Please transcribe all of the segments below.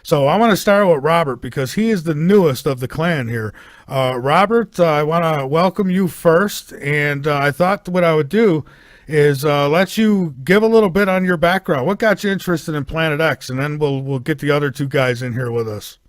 So I want to start with Robert because he is the newest of the clan here. Robert, I want to welcome you first, and I thought what I would do is let you give a little bit on your background. What got you interested in Planet X, and then we'll get the other two guys in here with us.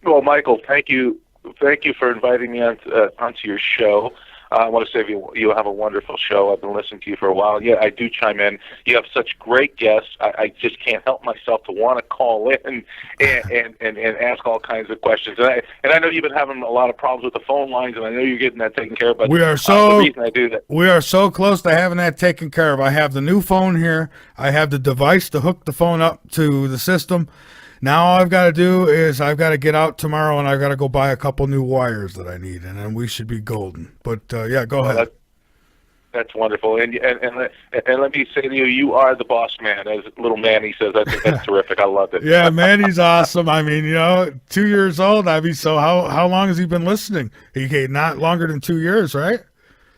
Well, Michael, thank you for inviting me onto your show. I want to say you have a wonderful show. I've been listening to you for a while. Yeah, I do chime in. You have such great guests. I just can't help myself to want to call in and ask all kinds of questions. And I know you've been having a lot of problems with the phone lines, and I know you're getting that taken care of. But the reason I do that, we are so close to having that taken care of. I have the new phone here. I have the device to hook the phone up to the system. Now all I've got to do is I've got to get out tomorrow and I've got to go buy a couple new wires that I need, and then we should be golden. But yeah, go ahead. That's wonderful. And let me say to you, you are the boss man, as little Manny says. I think that's terrific. I love it. Yeah, Manny's awesome. I mean, 2 years old. I mean, so how long has he been listening? He not longer than 2 years, right?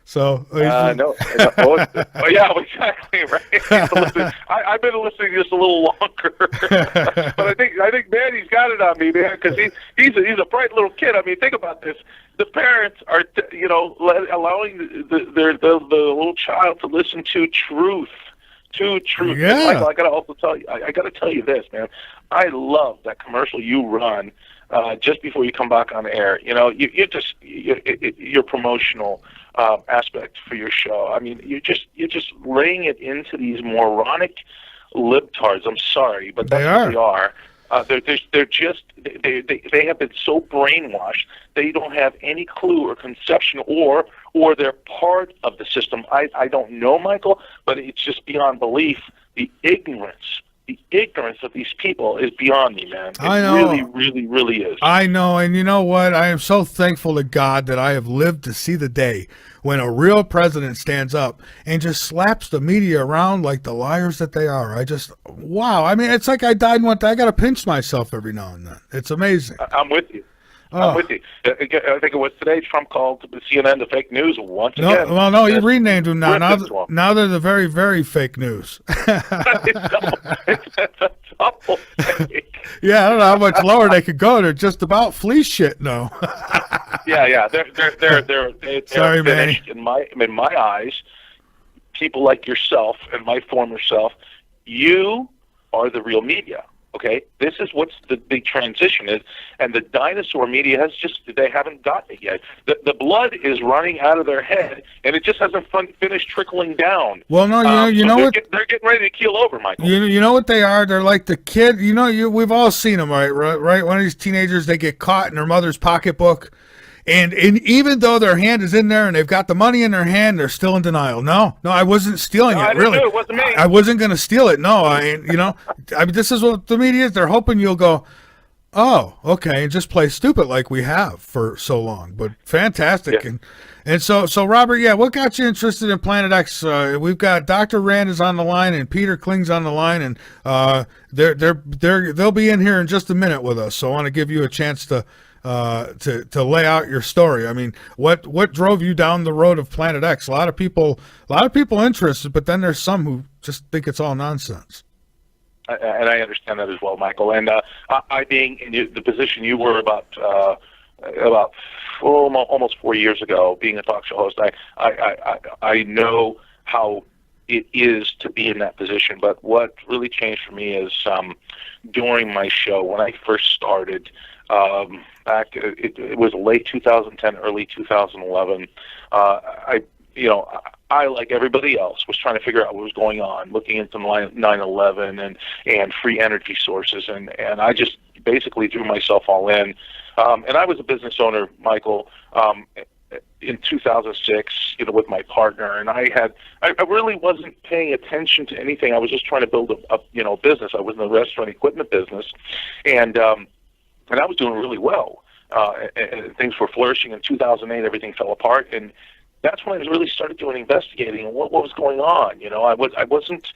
So no. Oh, yeah, exactly. Right. I've been listening just a little longer, but I think Manny's got it on me, man, because he's a bright little kid. I mean, think about this: the parents are allowing the little child to listen to truth. Yeah. Michael, I gotta also tell you, I gotta tell you this, man. I love that commercial you run just before you come back on air. Your promotional aspect for your show. I mean, you're just laying it into these moronic libtards. I'm sorry, but that's what they are. They have been so brainwashed they don't have any clue or conception or they're part of the system. I don't know, Michael, but it's just beyond belief. The ignorance of these people is beyond me, man. I know. Really, really, really is. I know, and you know what? I am so thankful to God that I have lived to see the day when a real president stands up and just slaps the media around like the liars that they are. Wow. I mean, it's like I died one day. I got to pinch myself every now and then. It's amazing. I'm with you. I'm with you. I think it was today Trump called CNN the fake neus once again. Well, no, you renamed them now. Now they're the very, very fake news. Yeah, I don't know how much lower they could go. They're just about flea shit now. Yeah. They're Sorry, finished in my eyes. People like yourself and my former self, you are the real media. Okay, this is what's the big transition is, and the dinosaur media they haven't gotten it yet. The blood is running out of their head, and it just hasn't finished trickling down. Well, no, you know what? They're getting ready to keel over, Michael. You know what they are? They're like the kid. We've all seen them, right? One of these teenagers, they get caught in their mother's pocketbook. And even though their hand is in there and they've got the money in their hand, they're still in denial. No, I wasn't stealing it. Really, it wasn't me. I wasn't going to steal it. No, I mean, this is what the media is. They're hoping you'll go, oh, okay, and just play stupid like we have for so long. But fantastic, yeah. and so Robert, yeah, what got you interested in Planet X? We've got Dr. Rand is on the line and Peter Kling's on the line, and they'll be in here in just a minute with us. So I want to give you a chance to lay out your story. I mean, what drove you down the road of Planet X? A lot of people interested, but then there's some who just think it's all nonsense. And I understand that as well, Michael. And I being in the position you were about almost 4 years ago, being a talk show host, I know how it is to be in that position. But what really changed for me is during my show when I first started. It was late 2010, early 2011. I, like everybody else, was trying to figure out what was going on, looking into 9/11 and free energy sources, and I just basically threw myself all in. And I was a business owner, Michael, in 2006, with my partner, and I really wasn't paying attention to anything. I was just trying to build a business. I was in the restaurant equipment business, and I was doing really well. And things were flourishing. In 2008, everything fell apart, and that's when I really started doing investigating and what was going on. I wasn't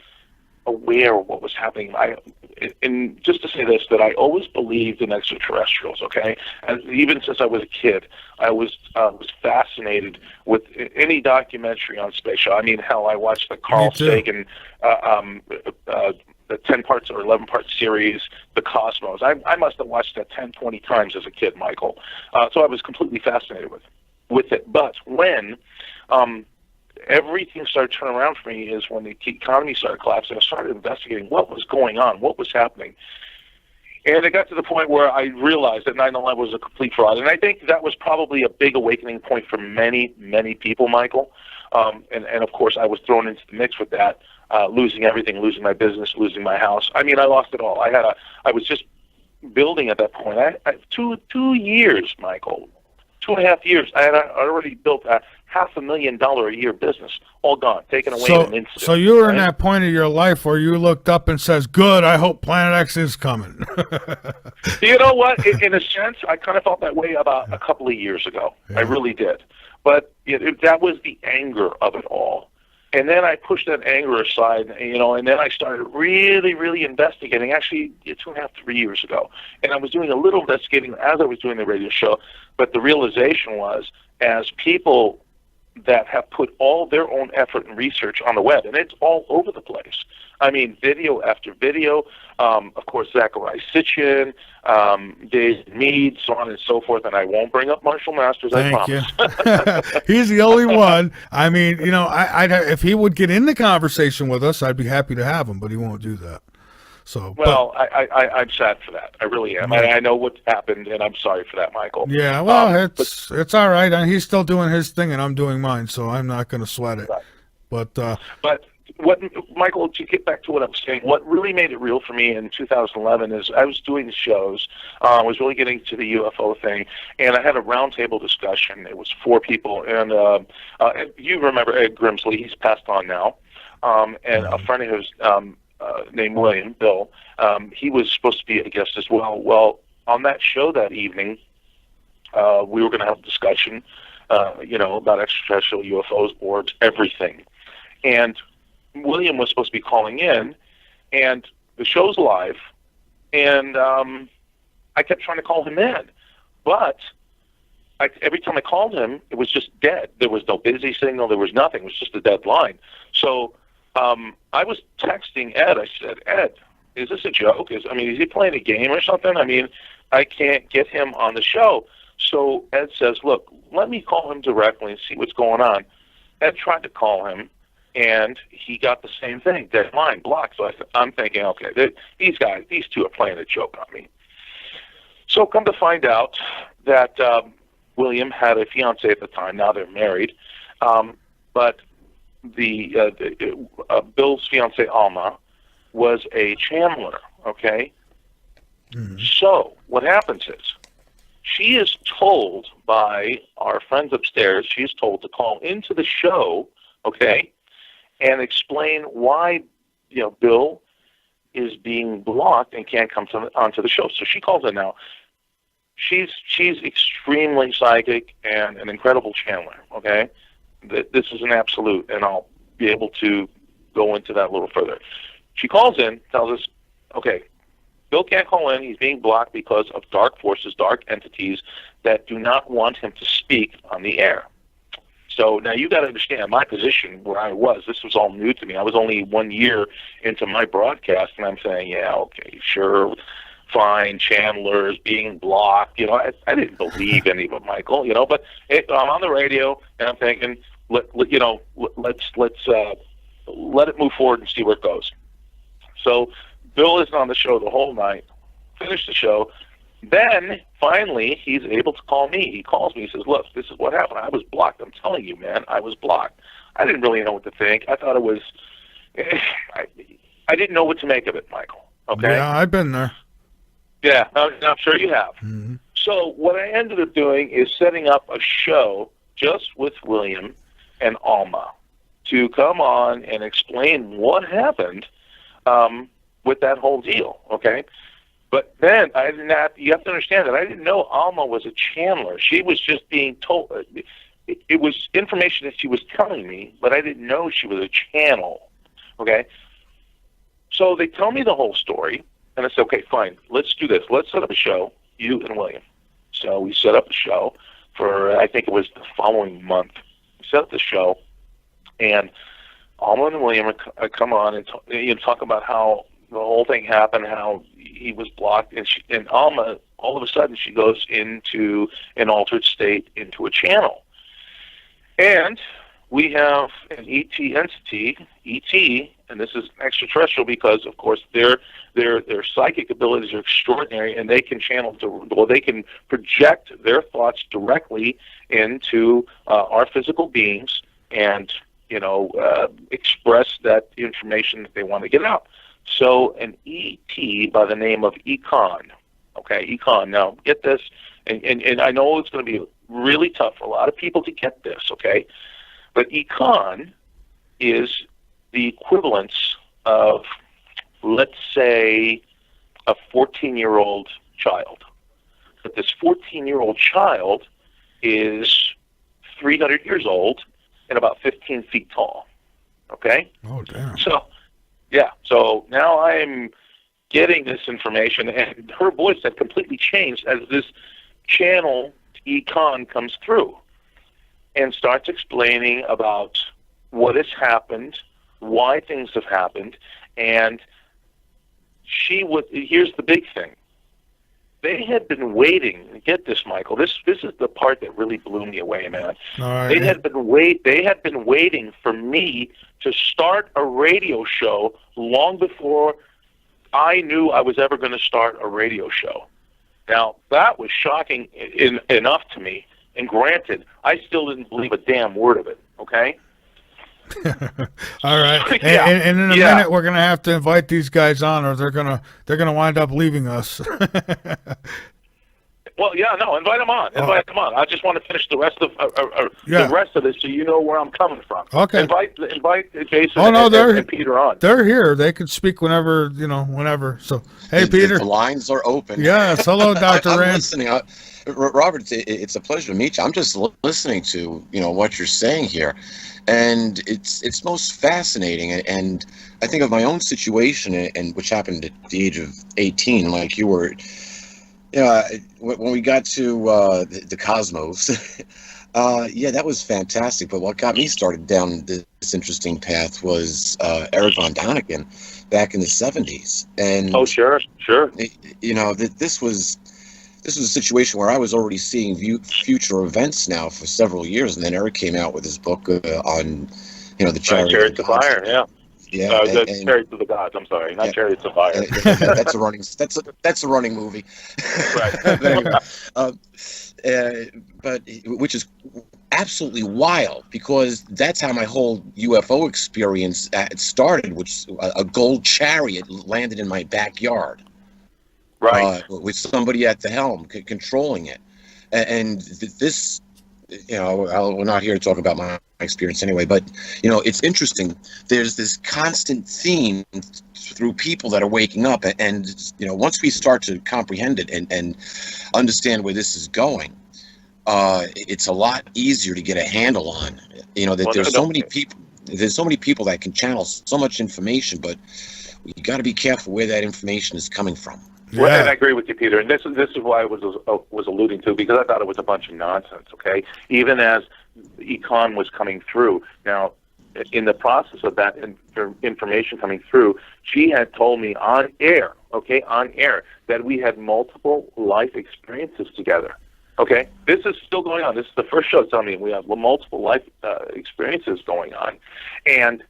aware of what was happening. And just to say this, that I always believed in extraterrestrials. Okay, and even since I was a kid, I was fascinated with any documentary on space. I mean, hell, I watched the Carl Sagan the 10 parts or 11 part series, The Cosmos. I must have watched that 10, 20 times as a kid, Michael. So I was completely fascinated with it. But when everything started turning around for me is when the economy started collapsing, I started investigating what was going on, what was happening. And it got to the point where I realized that 9/11 was a complete fraud. And I think that was probably a big awakening point for many, many people, Michael. And of course, I was thrown into the mix with that, losing everything, losing my business, losing my house. I mean, I lost it all. I was just building at that point. I 2 years, Michael, 2.5 years. I had already built a $500,000 a year business, all gone, taken away in an instant. So you were in right? that point of your life where you looked up and says, "Good, I hope Planet X is coming." You know what? In a sense, I kind of felt that way about a couple of years ago. Yeah. I really did. But that was the anger of it all. And then I pushed that anger aside, and then I started really, really investigating, actually 2.5, 3 years ago. And I was doing a little investigating as I was doing the radio show, but the realization was, as people that have put all their own effort and research on the web, and it's all over the place. I mean, video after video, of course, Zachariah Sitchin, Dave Mead, so on and so forth, and I won't bring up Marshall Masters, I promise. Thank you. He's the only one. I mean, I if he would get in the conversation with us, I'd be happy to have him, but he won't do that. So, well, I'm sad for that. I really am. I know what happened, and I'm sorry for that, Michael. Yeah, well, it's all right. He's still doing his thing, and I'm doing mine, so I'm not going to sweat it. Right. But what, Michael, to get back to what I was saying, what really made it real for me in 2011 is I was doing the shows. I was really getting to the UFO thing, and I had a roundtable discussion. It was 4 people, and you remember Ed Grimsley. He's passed on now, and a friend of his named William, Bill, he was supposed to be a guest as well. Well, on that show that evening, we were going to have a discussion, about extraterrestrial UFOs, orbs, everything. And William was supposed to be calling in, and the show's live, and I kept trying to call him in, but every time I called him, it was just dead. There was no busy signal. There was nothing. It was just a dead line. So I was texting Ed. I said, Ed, is this a joke? Is he playing a game or something? I mean, I can't get him on the show. So Ed says, look, let me call him directly and see what's going on. Ed tried to call him, and he got the same thing, dead line, blocked. So I'm thinking, okay, these two are playing a joke on me. So come to find out that William had a fiancée at the time. Now they're married. But Bill's fiancée, Alma, was a channeler, okay? Mm-hmm. So what happens is she is told by our friends upstairs, she is told to call into the show, okay, and explain why, Bill is being blocked and can't come onto the show. So she calls in now. She's extremely psychic and an incredible channeler, okay? This is an absolute, and I'll be able to go into that a little further. She calls in, tells us, okay, Bill can't call in. He's being blocked because of dark forces, dark entities that do not want him to speak on the air. So now you got to understand my position where I was. This was all new to me. I was only 1 year into my broadcast, and I'm saying, yeah, okay, sure, fine, channelers being blocked. I didn't believe any of it, Michael. But I'm on the radio, and I'm thinking, let's let it move forward and see where it goes. So Bill isn't on the show the whole night. Finished the show. Then, finally, he's able to call me. He calls me. He says, look, this is what happened. I was blocked. I'm telling you, man, I was blocked. I didn't really know what to think. I thought it was I didn't know what to make of it, Michael. Okay? Yeah, I've been there. Yeah, I'm sure you have. Mm-hmm. So what I ended up doing is setting up a show just with William and Alma to come on and explain what happened with that whole deal, okay? But then you have to understand that I didn't know Alma was a channeler. She was just being told, it was information that she was telling me, but I didn't know she was a channel, okay? So they tell me the whole story, and I said, okay, fine, let's do this. Let's set up a show, you and William. So we set up a show for, I think it was the following month. We set up the show, and Alma and William come on and talk about how the whole thing happened, how he was blocked, and Alma, all of a sudden, she goes into an altered state, into a channel. And we have an ET entity, ET, and this is extraterrestrial because, of course, their psychic abilities are extraordinary, and they can they can project their thoughts directly into our physical beings, and express that information that they want to get out. So an ET by the name of Econ, okay, Econ. Now get this, and I know it's going to be really tough for a lot of people to get this, okay, but Econ is the equivalence of, let's say, a 14-year-old child. But this 14-year-old child is 300 years old and about 15 feet tall. Okay? Oh, damn. So now I'm getting this information, and her voice had completely changed as this channel Econ comes through and starts explaining about what has happened, why things have happened, and here's the big thing. They had been waiting. Get this, Michael. This is the part that really blew me away, man. All right. They had been waiting for me to start a radio show long before I knew I was ever going to start a radio show. Now, that was shocking enough to me. And granted, I still didn't believe a damn word of it, okay? All right. Yeah. And in a minute, we're going to have to invite these guys on, or they're going to wind up leaving us. Well, yeah, no, invite them on. Invite them on. I just want to finish the rest of the rest of this, so you know where I'm coming from. Okay. Invite Jason and Peter on. They're here. They can speak whenever, whenever. So, hey, Peter. The lines are open. Yes. Hello, Dr. I'm Rand. listening. Robert, it's a pleasure to meet you. I'm just listening to what you're saying here, and it's most fascinating. And I think of my own situation, and which happened at the age of 18, like you were. When we got to the cosmos, that was fantastic. But what got me started down this interesting path was Eric von Däniken back in the 70s. And oh, sure. This was a situation where I was already seeing future events now for several years, and then Eric came out with his book on the Chariots of Fire. Yeah. Yeah, Chariots of the Gods. I'm sorry, not Chariots of Fire. That's a running movie. Right. But which is absolutely wild, because that's how my whole UFO experience started. Which a gold chariot landed in my backyard, right, with somebody at the helm controlling it, and this. We're not here to talk about my experience anyway, but it's interesting. There's this constant theme through people that are waking up, and once we start to comprehend it and understand where this is going, it's a lot easier to get a handle on. There's so many people. There's so many people that can channel so much information, but you got to be careful where that information is coming from. Yeah. Well, and I agree with you, Peter. And this is why I was alluding to, because I thought it was a bunch of nonsense. Okay, even as Econ was coming through. Now, in the process of that information coming through, she had told me on air, that we had multiple life experiences together. Okay, this is still going on. This is the first show telling me we have multiple life experiences going on, and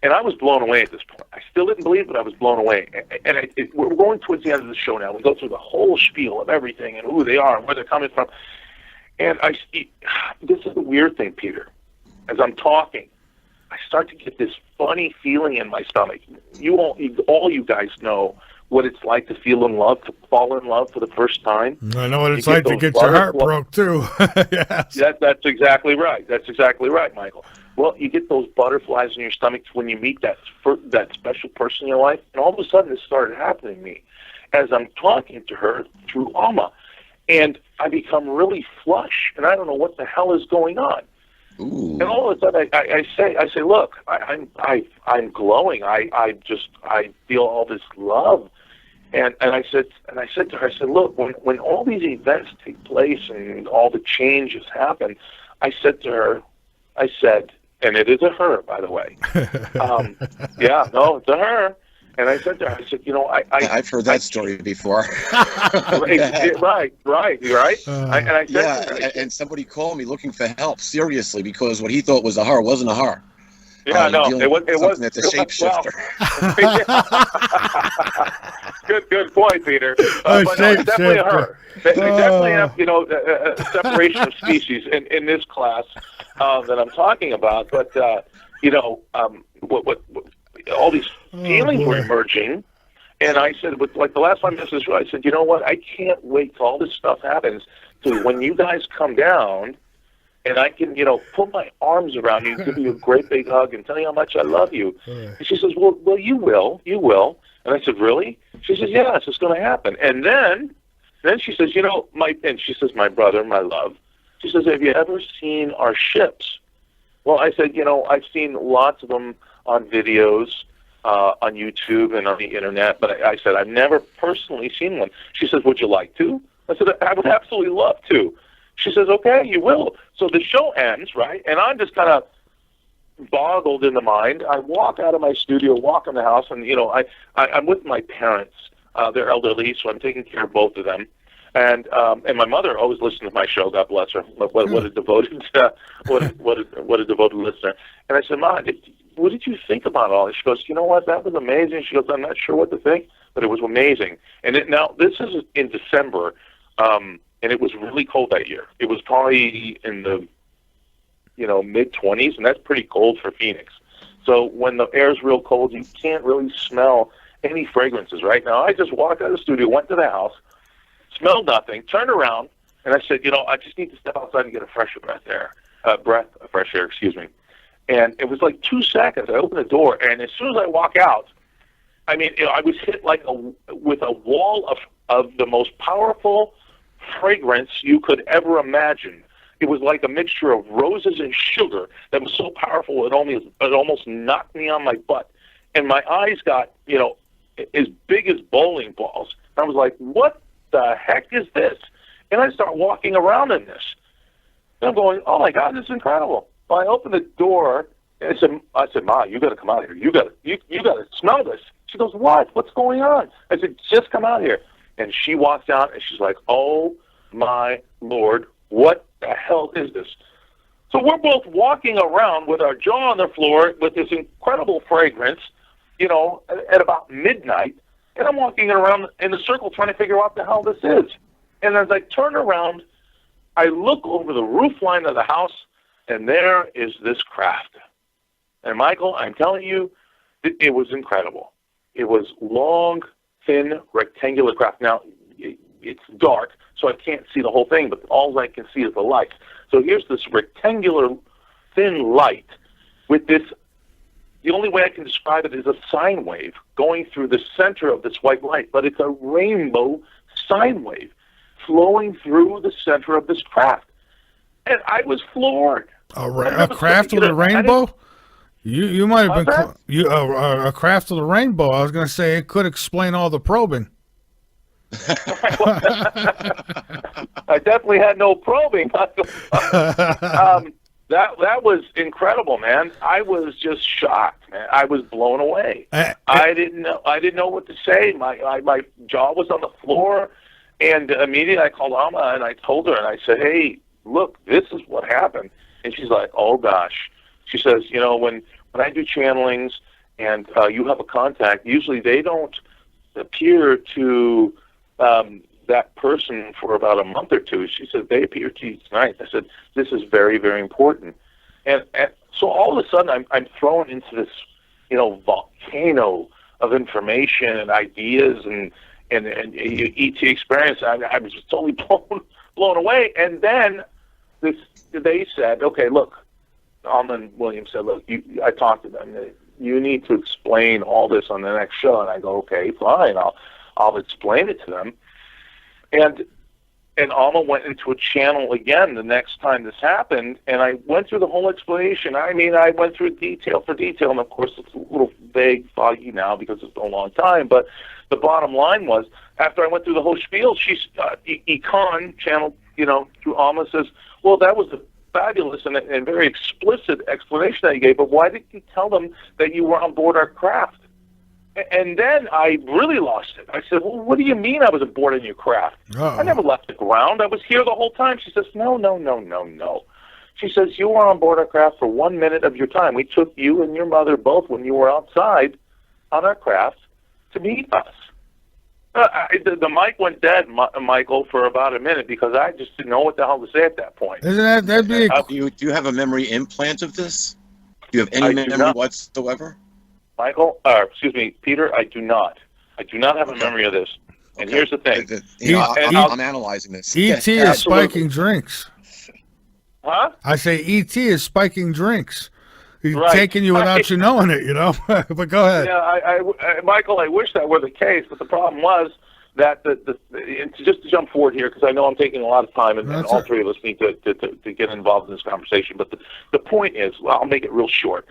I was blown away at this point. I still didn't believe it, I was blown away. And we're going towards the end of the show now. We go through the whole spiel of everything and who they are and where they're coming from. And this is the weird thing, Peter. As I'm talking, I start to get this funny feeling in my stomach. All you guys know what it's like to fall in love for the first time. I know what it's like to get your heart broke, too. Yes. That's exactly right. That's exactly right, Michael. Well, you get those butterflies in your stomach when you meet that special person in your life, and all of a sudden it started happening to me as I'm talking to her through Alma, and I become really flush, and I don't know what the hell is going on. Ooh. And all of a sudden I say, look, I'm glowing. I feel all this love, and I said to her, I said, look, when all these events take place and all the changes happen, I said to her, and it is a her, by the way. It's a her. And I said to her, I said, I've heard that story before. right. And I said Yeah, to her, and somebody called me looking for help, seriously, because what he thought was a her wasn't a her. yeah, no, You're dealing with something that's a shapeshifter. Good point, Peter. A But no, it's definitely a shapeshifter. her. They definitely have, a separation of species in this class that I'm talking about. But what all these feelings were emerging, and I said, like the last time this was, I said, you know what? I can't wait till all this stuff happens. So when you guys come down, and I can, put my arms around you, give you a great big hug, and tell you how much I love you. And she says, well, you will. And I said, really? She says, yeah, it's just going to happen. And then she says, my brother, my love. She says, have you ever seen our ships? Well, I said, I've seen lots of them on videos, on YouTube and on the internet, but I said, I've never personally seen one. She says, would you like to? I said, I would absolutely love to. She says, okay, you will. So the show ends, right? And I'm just kind of boggled in the mind. I walk out of my studio, walk in the house, and, I'm with my parents. They're elderly, so I'm taking care of both of them. And my mother always listened to my show. God bless her. What a devoted, what a devoted listener. And I said, Ma, what did you think about all this? She goes, you know what? That was amazing. She goes, I'm not sure what to think, but it was amazing. And now this is in December, and it was really cold that year. It was probably in the mid-20s, and that's pretty cold for Phoenix. So when the air's real cold, you can't really smell any fragrances. Right now, I just walked out of the studio, went to the house, smelled nothing, turned around, and I said, I just need to step outside and get a fresh breath of fresh air, excuse me. And it was like 2 seconds. I opened the door, and as soon as I walk out, I mean, I was hit with a wall of the most powerful fragrance you could ever imagine. It was like a mixture of roses and sugar that was so powerful it almost knocked me on my butt. And my eyes got, as big as bowling balls. I was like, what the heck is this? And I start walking around in this. And I'm going, oh my God, this is incredible. Well, I opened the door and I said, Ma, you got to come out here. You got to smell this. She goes, what? What's going on? I said, just come out here. And she walks out and she's like, oh my Lord, what the hell is this? So we're both walking around with our jaw on the floor with this incredible fragrance, at about midnight. And I'm walking around in a circle trying to figure out what the hell this is. And as I turn around, I look over the roof line of the house, and there is this craft. And Michael, I'm telling you, it was incredible. It was long, thin, rectangular craft. Now, it's dark, so I can't see the whole thing, but all I can see is the light. So here's this rectangular, thin light with this, the only way I can describe it is a sine wave going through the center of this white light, but it's a rainbow sine wave flowing through the center of this craft. And I was floored. A craft with a rainbow? You might have been a craft of the rainbow. I was going to say it could explain all the probing. I definitely had no probing. That was incredible, man. I was just shocked, man. I was blown away. I didn't know what to say. My jaw was on the floor, and immediately I called Alma and I told her, and I said, hey, look, this is what happened. And she's like, oh gosh. She says, when I do channelings and you have a contact, usually they don't appear to that person for about a month or two. She said, they appear to you tonight. I said, this is very, very important. And so all of a sudden I'm thrown into this, volcano of information and ideas and ET experience. I was just totally blown away. And then they said, okay, look, Alma and Williams said, look, I talked to them. You need to explain all this on the next show. And I go, okay, fine. I'll explain it to them. And Alma went into a channel again the next time this happened, and I went through the whole explanation. I mean, I went through detail for detail, and of course it's a little vague, foggy now because it's been a long time, but the bottom line was, after I went through the whole spiel, she's, Econ channel, through Alma says, well, that was a fabulous and very explicit explanation that you gave, but why didn't you tell them that you were on board our craft? And then I really lost it. I said, well, what do you mean I was aboard on your craft? Uh-oh. I never left the ground. I was here the whole time. She says, no, no, no, no, no. She says, you were on board our craft for 1 minute of your time. We took you and your mother both when you were outside on our craft to meet us. The mic went dead, Michael, for about a minute because I just didn't know what the hell to say at that point. Isn't that'd be Do you have a memory implant of this? Do you have any I do memory not. whatsoever? Michael, excuse me, Peter, I do not. I do not have a memory of this. And here's the thing. I'm analyzing this. E.T. is spiking drinks. Huh? I say E.T. is spiking drinks. He's Right. taking you without you knowing it, you know. But go ahead. Yeah, Michael, I wish that were the case, but the problem was that just to jump forward here, because I know I'm taking a lot of time, and all three of us need to get involved in this conversation. But the point is, well, I'll make it real short.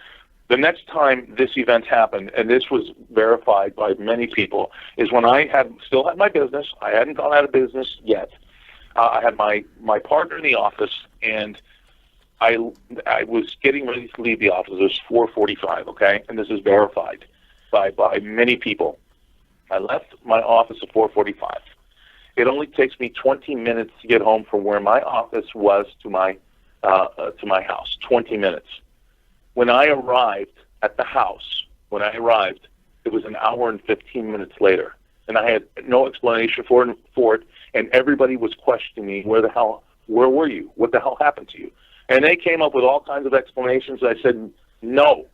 The next time this event happened, and this was verified by many people, is when I still had my business. I hadn't gone out of business yet. I had my partner in the office, and I was getting ready to leave the office. It was 4:45, okay? And this is verified by many people. I left my office at 4:45. It only takes me 20 minutes to get home from where my office was to my house. 20 minutes. When I arrived at the house, it was an hour and 15 minutes later, and I had no explanation for it. And everybody was questioning me, where were you? What the hell happened to you? And they came up with all kinds of explanations. I said, no,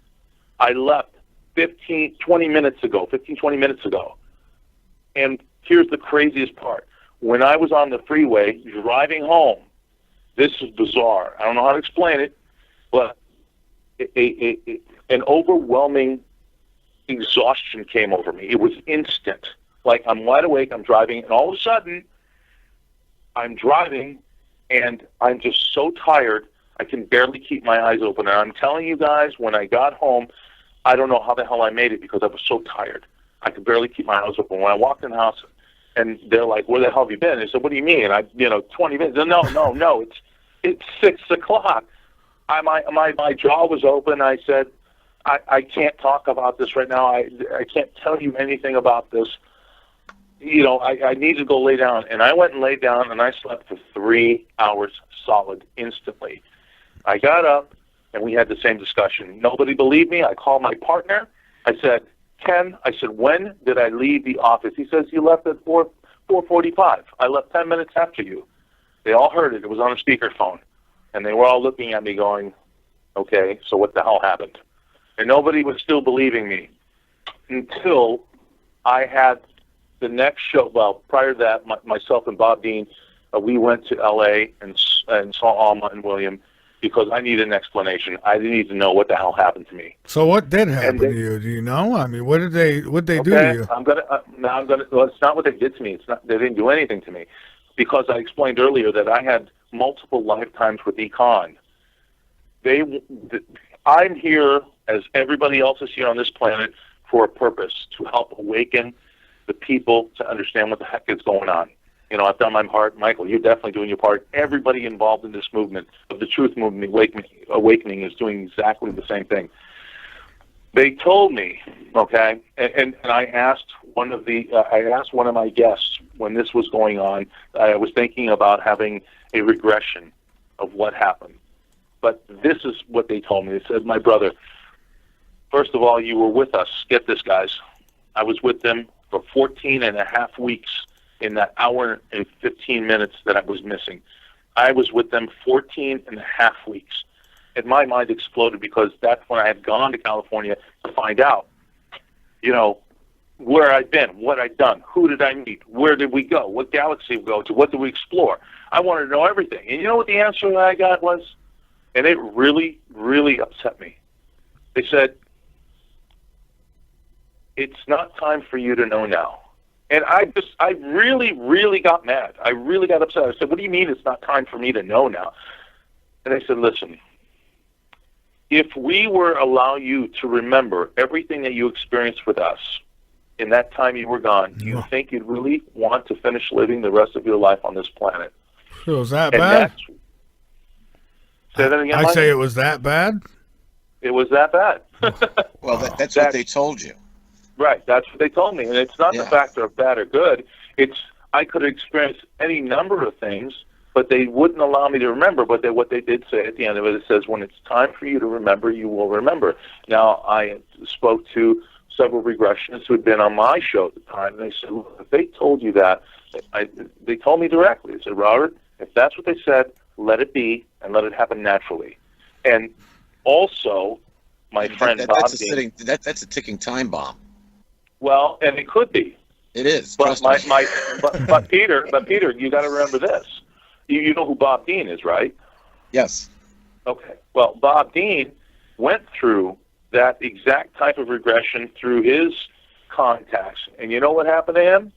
I left 15, 20 minutes ago. And here's the craziest part. When I was on the freeway driving home, this is bizarre. I don't know how to explain it, but an overwhelming exhaustion came over me. It was instant. Like, I'm wide awake, I'm driving, and all of a sudden, I'm driving, and I'm just so tired, I can barely keep my eyes open. And I'm telling you guys, when I got home, I don't know how the hell I made it because I was so tired. I could barely keep my eyes open. When I walked in the house, and they're like, where the hell have you been? I said, what do you mean? 20 minutes. No, it's 6 o'clock. My jaw was open. I said, I can't talk about this right now. I can't tell you anything about this. I need to go lay down. And I went and laid down, and I slept for 3 hours solid instantly. I got up, and we had the same discussion. Nobody believed me. I called my partner. I said, Ken, when did I leave the office? He says, you left at 4:45. I left 10 minutes after you. They all heard it. It was on a speakerphone. And they were all looking at me going, okay, so what the hell happened? And nobody was still believing me until I had the next show. Well, prior to that, myself and Bob Dean, we went to L.A. and saw Alma and William because I needed an explanation. I need to know what the hell happened to me. So what did happen to you? Do you know? I mean, what did they do to you? Well, it's not what they did to me. They didn't do anything to me, because I explained earlier that I had multiple lifetimes with Econ. I'm here, as everybody else is here on this planet, for a purpose, to help awaken the people to understand what the heck is going on. I've done my part. Michael, you're definitely doing your part. Everybody involved in this movement, of the truth movement, awakening, is doing exactly the same thing. They told me, okay, and I asked one of my guests when this was going on. I was thinking about having a regression of what happened, but this is what they told me. They said, my brother, first of all, you were with us. Get this, guys. I was with them for 14 and a half weeks in that hour and 15 minutes that I was missing. I was with them 14 and a half weeks. And my mind exploded, because that's when I had gone to California to find out, where I'd been, what I'd done, who did I meet, where did we go, what galaxy we go to, what did we explore. I wanted to know everything. And you know what the answer that I got was? And it really, really upset me. They said, it's not time for you to know now. And I really, really got mad. I really got upset. I said, what do you mean it's not time for me to know now? And they said, listen, if we were allow you to remember everything that you experienced with us in that time you were gone, do you think you'd really want to finish living the rest of your life on this planet? It was that bad? Say that again, I Mike? say it was that bad? It was that bad. Well, that's what they told you. Right, that's what they told me, and it's not the Yeah. factor of bad or good. It's I could experience any number of things, but they wouldn't allow me to remember. But what they did say at the end of it says, when it's time for you to remember, you will remember. Now, I spoke to several regressionists who had been on my show at the time, and they said, look, if they told you that, they told me directly. They said, Robert, if that's what they said, let it be and let it happen naturally. And also, my friend Bob that's a Dean, that's a ticking time bomb. well, and it could be. It is. But Trust me. but Peter, you got to remember this. You know who Bob Dean is, right? Yes. Okay. Well, Bob Dean went through that exact type of regression through his contacts, and you know what happened to him?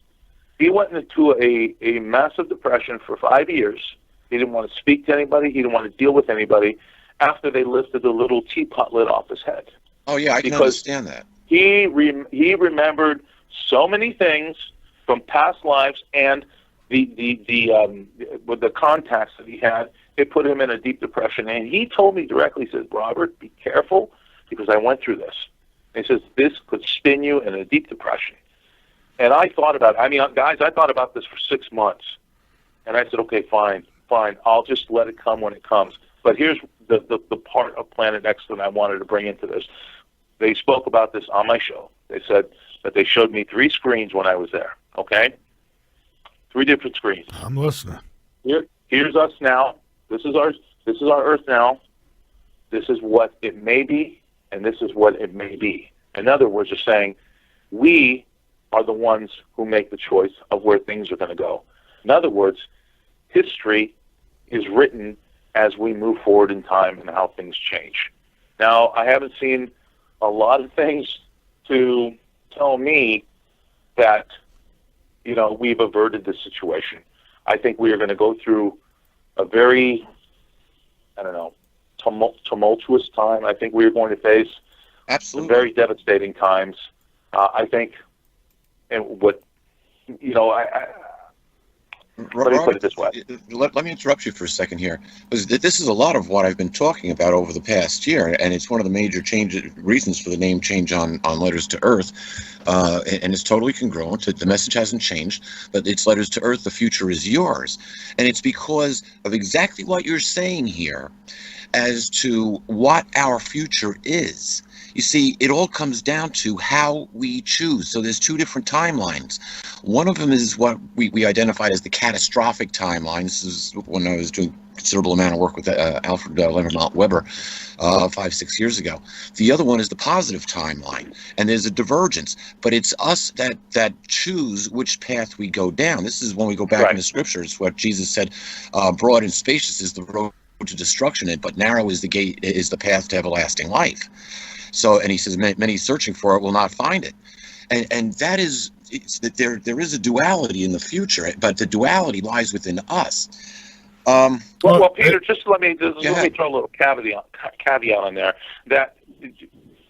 He went into a massive depression for 5 years. He didn't want to speak to anybody. He didn't want to deal with anybody after they lifted the little teapot lid off his head. Oh yeah, I can understand that. He remembered so many things from past lives, and with the contacts that he had, it put him in a deep depression. And he told me directly, he says, Robert, be careful, because I went through this. And he says, this could spin you in a deep depression. And I thought about it. I mean, guys, I thought about this for 6 months. And I said, okay, fine. I'll just let it come when it comes. But here's the part of Planet X that I wanted to bring into this. They spoke about this on my show. They said that they showed me 3 screens when I was there, okay? 3 different screens. I'm listening. Here's us now. This is our Earth now. This is what it may be, and this is what it may be. In other words, they're saying we are the ones who make the choice of where things are going to go. In other words, history is written as we move forward in time and how things change. Now, I haven't seen a lot of things to tell me that, we've averted this situation. I think we are going to go through a very, tumultuous time. I think we are going to face some very devastating times. I think, and what, let me put it this way. Let me interrupt you for a second here, because this is a lot of what I've been talking about over the past year, and it's one of the major reasons for the name change on Letters to Earth, and it's totally congruent. The message hasn't changed, but it's Letters to Earth, the future is yours. And it's because of exactly what you're saying here as to what our future is. You see, it all comes down to how we choose. So there's 2 different timelines. One of them is what we identified as the catastrophic timeline. This is when I was doing a considerable amount of work with Alfred Leonard Weber 5-6 years ago. The other one is the positive timeline, and there's a divergence. But it's us that choose which path we go down. This is when we go back into Scripture. It's what Jesus said, broad and spacious is the road to destruction, but narrow is the gate, is the path to everlasting life. So, and he says, many searching for it will not find it. And that is, there is a duality in the future, but the duality lies within us. Well, Peter, just let me throw a little caveat on there, that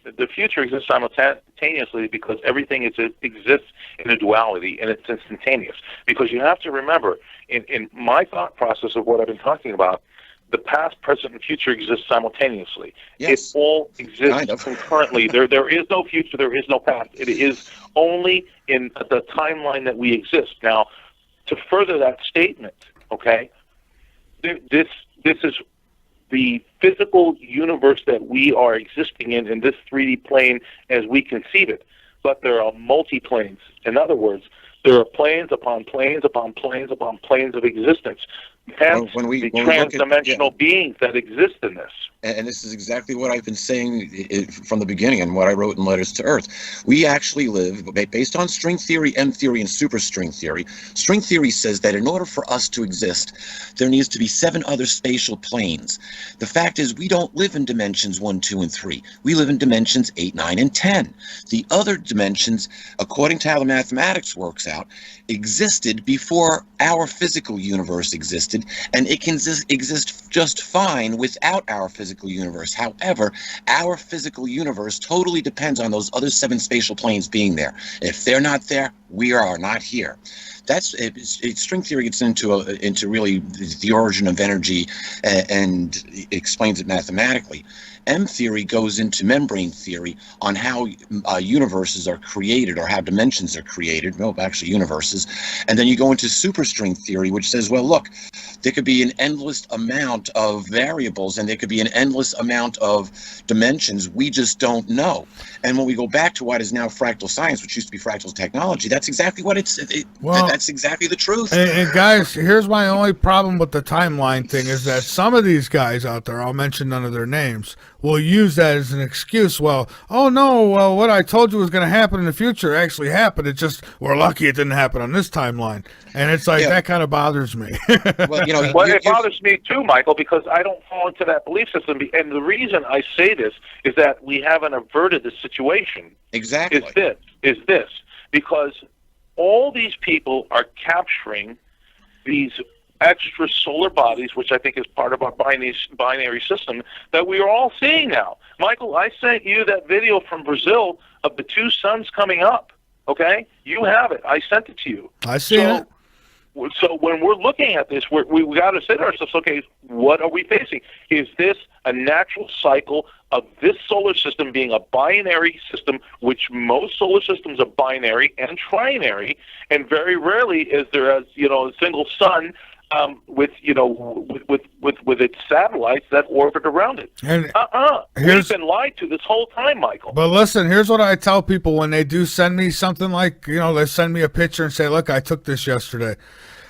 the future exists simultaneously because everything exists in a duality, and it's instantaneous. Because you have to remember, in my thought process of what I've been talking about, the past, present, and future exist simultaneously. Yes. It all exists concurrently. There is no future. There is no past. It is only in the timeline that we exist. Now, to further that statement, okay, this is the physical universe that we are existing in this 3D plane as we conceive it. But there are multi-planes. In other words, there are planes upon planes upon planes upon planes of existence. Hence, the trans-dimensional beings that exist in this. And this is exactly what I've been saying from the beginning and what I wrote in Letters to Earth. We actually live, based on string theory, M theory, and superstring theory. String theory says that in order for us to exist, there needs to be 7 other spatial planes. The fact is, we don't live in dimensions 1, 2, and 3. We live in dimensions 8, 9, and 10. The other dimensions, according to how the mathematics works out, existed before our physical universe existed, and it can exist just fine without our physical universe. However, our physical universe totally depends on those other 7 spatial planes being there. If they're not there, we are not here. That's string theory gets into really the origin of energy and explains it mathematically. M theory goes into membrane theory on how universes are created or how dimensions are created. No, actually universes. And then you go into superstring theory, which says, well, look, there could be an endless amount of variables and there could be an endless amount of dimensions. We just don't know. And when we go back to what is now fractal science, which used to be fractal technology, that's exactly what that's exactly the truth. And guys, here's my only problem with the timeline thing is that some of these guys out there, I'll mention none of their names, will use that as an excuse. Well, oh no, well, what I told you was going to happen in the future actually happened. It just, we're lucky it didn't happen on this timeline. And it's like, that kind of bothers me. Well, you know, it bothers me too, Michael, because I don't fall into that belief system. And the reason I say this is that we haven't averted the situation. Exactly. Is this. Because all these people are capturing these extra solar bodies, which I think is part of our binary system that we are all seeing now. Michael, I sent you that video from Brazil of the two suns coming up. Okay? You have it. I sent it to you. I see it. So when we're looking at this, we got to say to ourselves, okay, what are we facing? Is this a natural cycle of this solar system being a binary system, which most solar systems are binary and trinary, and very rarely is there a single sun with its satellites that orbit around it. And we've been lied to this whole time, Michael. But listen, here's what I tell people when they do send me something like, they send me a picture and say, look, I took this yesterday.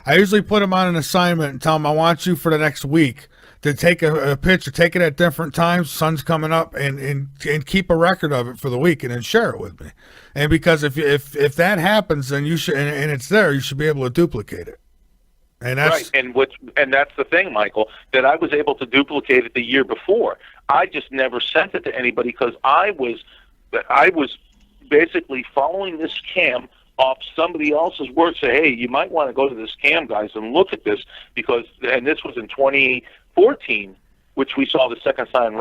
I usually put them on an assignment and tell them I want you for the next week to take a picture, take it at different times, sun's coming up, and keep a record of it for the week and then share it with me. And because if that happens, then you should, and it's there, you should be able to duplicate it. And that's right, and that's the thing, Michael, that I was able to duplicate it the year before. I just never sent it to anybody because I was basically following this scam off somebody else's work. Say, hey, you might want to go to this scam, guys, and look at this and this was in 2014, which we saw the second sun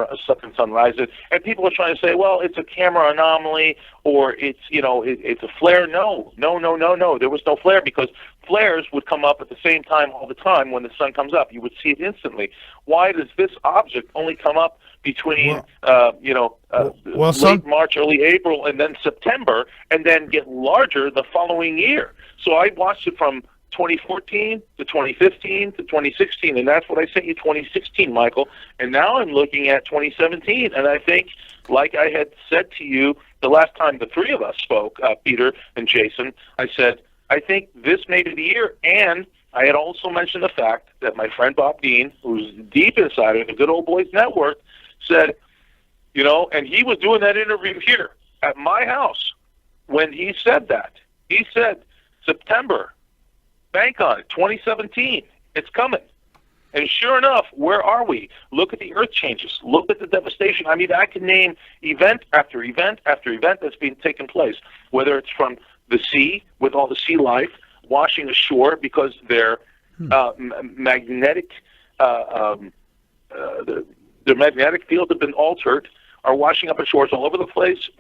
rise. And people are trying to say, well, it's a camera anomaly or it's a flare. No. There was no flare because flares would come up at the same time all the time when the sun comes up. You would see it instantly. Why does this object only come up between late March, early April, and then September, and then get larger the following year? So I watched it from 2014 to 2015 to 2016, and that's what I sent you 2016, Michael. And now I'm looking at 2017, and I think, like I had said to you the last time the three of us spoke, Peter and Jason, I said, I think this may be the year, and I had also mentioned the fact that my friend Bob Dean, who's deep insider in the Good Old Boys Network, said, and he was doing that interview here at my house when he said that. He said, September, bank on it, 2017, it's coming. And sure enough, where are we? Look at the earth changes. Look at the devastation. I mean, I can name event after event after event that's been taking place, whether it's from the sea with all the sea life washing ashore because their magnetic their magnetic field have been altered, are washing up ashores all over the place,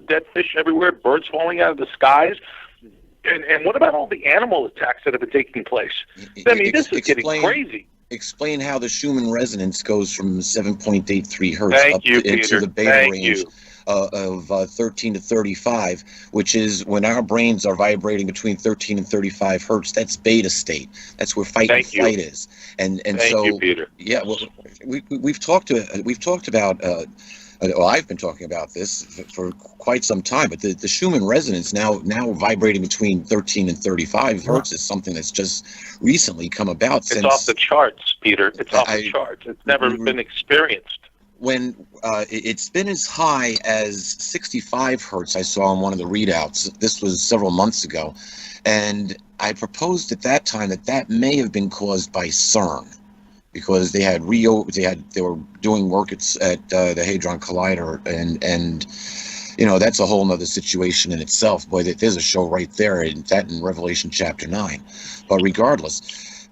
dead fish everywhere, birds falling out of the skies. And what about all the animal attacks that have been taking place? I mean, this is getting crazy. Explain how the Schumann resonance goes from 7.83 hertz into the beta range of 13 to 35, which is when our brains are vibrating between 13 and 35 hertz. That's beta state. That's where fight and flight is. And so, you, Peter. Yeah, well, we've talked about. I've been talking about this for quite some time, but the Schumann resonance now vibrating between 13 and 35 hertz is something that's just recently come about. It's off the charts, Peter. It's off the charts. It's never been experienced. When it's been as high as 65 hertz, I saw on one of the readouts. This was several months ago, and I proposed at that time that may have been caused by CERN. Because they were doing work at the Hadron Collider, and that's a whole nother situation in itself. Boy, there's a show right there, and that in Revelation chapter 9. But regardless,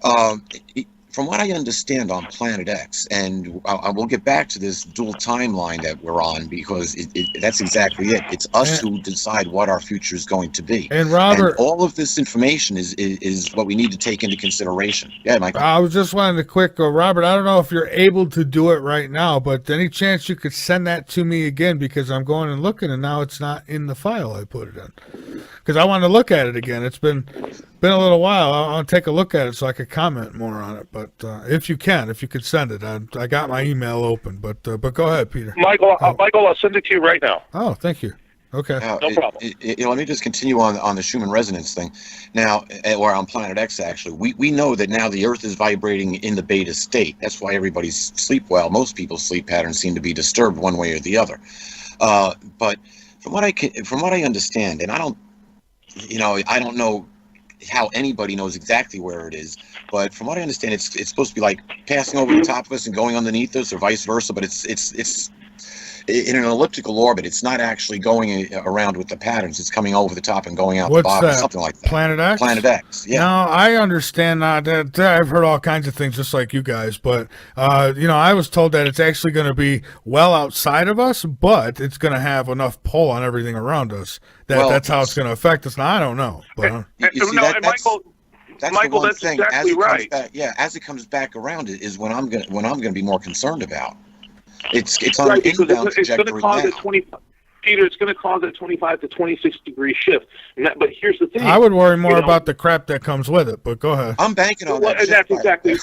from what I understand on Planet X, and I will get back to this dual timeline that we're on because that's exactly it. It's us who decide what our future is going to be. And Robert, and all of this information is what we need to take into consideration. Yeah, Michael. I was just wanting to quick go, Robert, I don't know if you're able to do it right now, but any chance you could send that to me again, because I'm going and looking and now it's not in the file I put it in. Because I want to look at it again. It's been a little while. I'll take a look at it so I could comment more on it. But if you could send it. I got my email open, but go ahead, Peter. Michael, I'll send it to you right now. Oh, thank you. Okay. No problem. Let me just continue on the Schumann resonance thing. Now, or on Planet X, actually, we know that now the Earth is vibrating in the beta state. That's why everybody's sleep well. Most people's sleep patterns seem to be disturbed one way or the other. But from what I understand, and I don't know how anybody knows exactly where it is, but from what I understand, it's supposed to be like passing over the top of us and going underneath us, or vice versa. But it's in an elliptical orbit. It's not actually going around with the patterns. It's coming over the top and going out the bottom, something like that. Planet X? Planet X, yeah. No, I understand that. I've heard all kinds of things just like you guys, but, I was told that it's actually going to be well outside of us, but it's going to have enough pull on everything around us. That's how it's going to affect us. Now, I don't know. But, Michael, that's thing. Exactly right. As it comes back around is when I'm going to be more concerned about. It's on right, an inbound trajectory now. Peter, it's going to cause a 25 to 26 degree shift. But here's the thing. I would worry more about the crap that comes with it, but go ahead. I'm banking on that. That's exactly. I